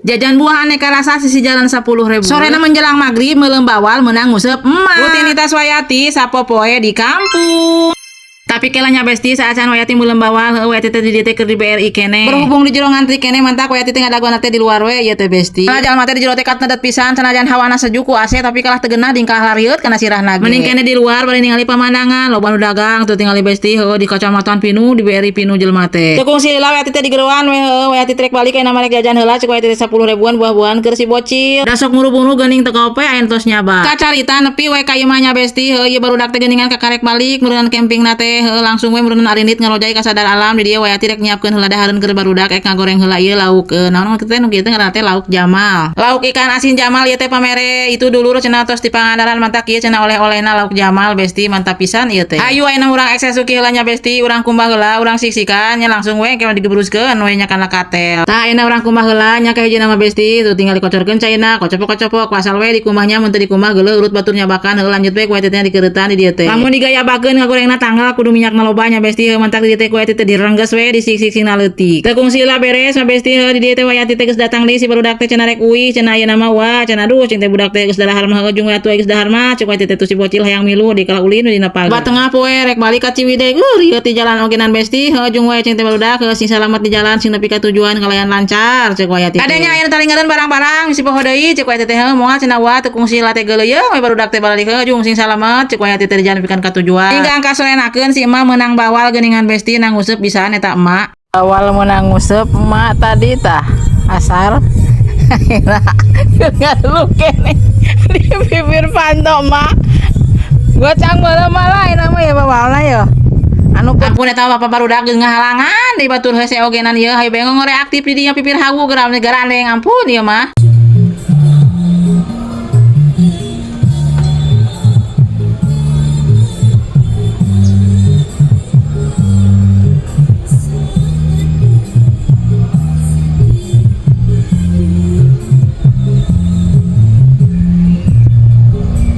Jajan buah aneka rasa sisi jalan 10.000. Sorena menjelang maghrib meuleum bawal meunang nguseup emak. Rutinitas Wayati sapopoe di kampung. Tapi kelahnya besti saat can Wayati meuleum bawal heueuh Wayati teh di dieu teh keur di BRI kene. Berhubung di jero ngantri kene mantak Wayati teh ngadaguan teh di luar we ieu teh besti. Nah jalma teh di jero teh kat nedet pisan sanajan hawana sejuk ku AC tapi kalah teu geunah dingkah larieut kana sirahna ge. Mending kene di luar bari ningali pemandangan loba nu dagang teu tingali besti heueuh di Kacamatan Pinu di BRI Pinu jelema teh. Teu kungsi lila Wayati teh di gereuan we heueuh Wayati trek balik kana marek jajan heula cek Wayati teh 10 ribuan buah-buahan keur si bocil. Da sok muru-muru geuning teu kope aya tos nyaba. Kacarita nepi we ka ieu mah nya besti heueuh ieu barudak teh geuningan ka karek balik murunan campingna teh heueuh langsung we arinit ngalojai ka sadar alam di dieu Wayati rek nyiapkeun heula dahareun keur barudak ngagoreng heula ieu lauk naon teh nu kieu teh ngaranna teh lauk Jamal. Lauk ikan asin Jamal ieu teh pamere itu dulur cenah tos di Pangandaran mantak ieu cenah oleh-olehna lauk Jamal besti mantap pisan ieu teh. Hayu ayeuna urang eksesuki heula nya besti urang kumbah heula urang siksikan nya langsung we kena digebruskeun we nya kana katel. Tah ayeuna urang kumbah heula nya ka hiji nama besti tuh tinggal dikocorkeun caina kocopok-kocopok pasal we dikumbahnya mun teu dikumbah geuleuh urut batur nyabakan heuh lanjut we ku Wayati teh dikeuretan di dieu teh. Lamun digayabakeun ngagorengna tanggal kudu minyakna lobanya besti mantak di teh Wayati teh direngges we disik-siksina leutik. Teu kungsi lah beres mah besti di dieu teh Wayati teh geus datang deui si barudak teh cenah rek uih cenah ayeuna mah wah cenah aduh cing teh budak teh geus dahar mah ujung we atuh geus dahar mah cek Wayati teh tuh si bocil hayang milu di kala ulin dina pagi. Ba tengah poe rek balik ka Ciwidey rieuh ti jalan ogenan besti ujung we cing teh barudak sing salamet di jalan sing nepi ka tujuan kalayan lancar cek Wayati. Kadenya ayeuna talingeun barang-barang si poho deui cek Wayati teh moal cenah wah teu kungsi lah teh geuleuh we barudak teh balik ujung sing salamet cek Wayati teh di jalan pikeun ka tujuan. Hingga angka sorenakeun si emak meunang bawal geuningan besti nang nguseup bisa eta emak. Awal menang nguseup emak tadi tah asar ngaluk kene di bibir panto emak gocang meuleum malah nama ya bawalna ya anu ampun eta bapak barudak geus ngahalangan di batur hese ogenan ieu hayu bengong reaktif di dinya pipir hawu geram garandeng ampun ieu mah.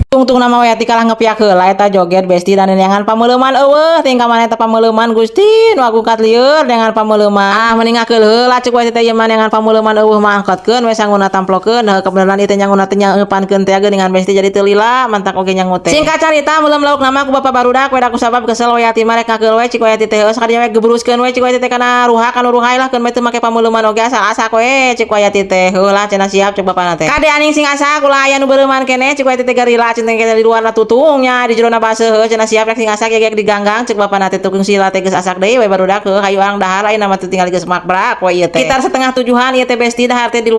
Tungtung nama Wayati kalah ngepiak heula eta joget besti dan neangan pameuleuman eueuh tinggal mana eta pameuleuman Gusti nu agukat lieur dengan pameuleuman meningakeun heula cek Wayati teh ieu mah neangan pameuleuman eueuh mah angkatkeun we sangguna tamplokeun kebenaran ieu teh nyanguna teh nyeupankeun teh geuningan besti jadi teu lila mantak oge nyangu teh. Singkat carita meuleum lauk nama ku bapak barudak we da kusabab kesel Wayati mah rek ngakeul we cek Wayati teh sakadinya we gebruskeun we cek Wayati teh kana ruha kanu ruhai lah keun we teu make pameuleuman oge asal asak we cek Wayati teh heula cenah siap cek bapana teh. Kade aning sing asak ulah aya nu beureuman kene cek Wayati teh garila teh di luar tutungnya di jerona baseuh cenah siap rek sing asak ge diganggang cek bapana teh tukung sila teh geus asak deui we barudak hayu urang dahar ayeuna mah teu tinggal geus makbrak we ieu teh. Sekitar setengah tujuhan ieu teh besti dahar teh di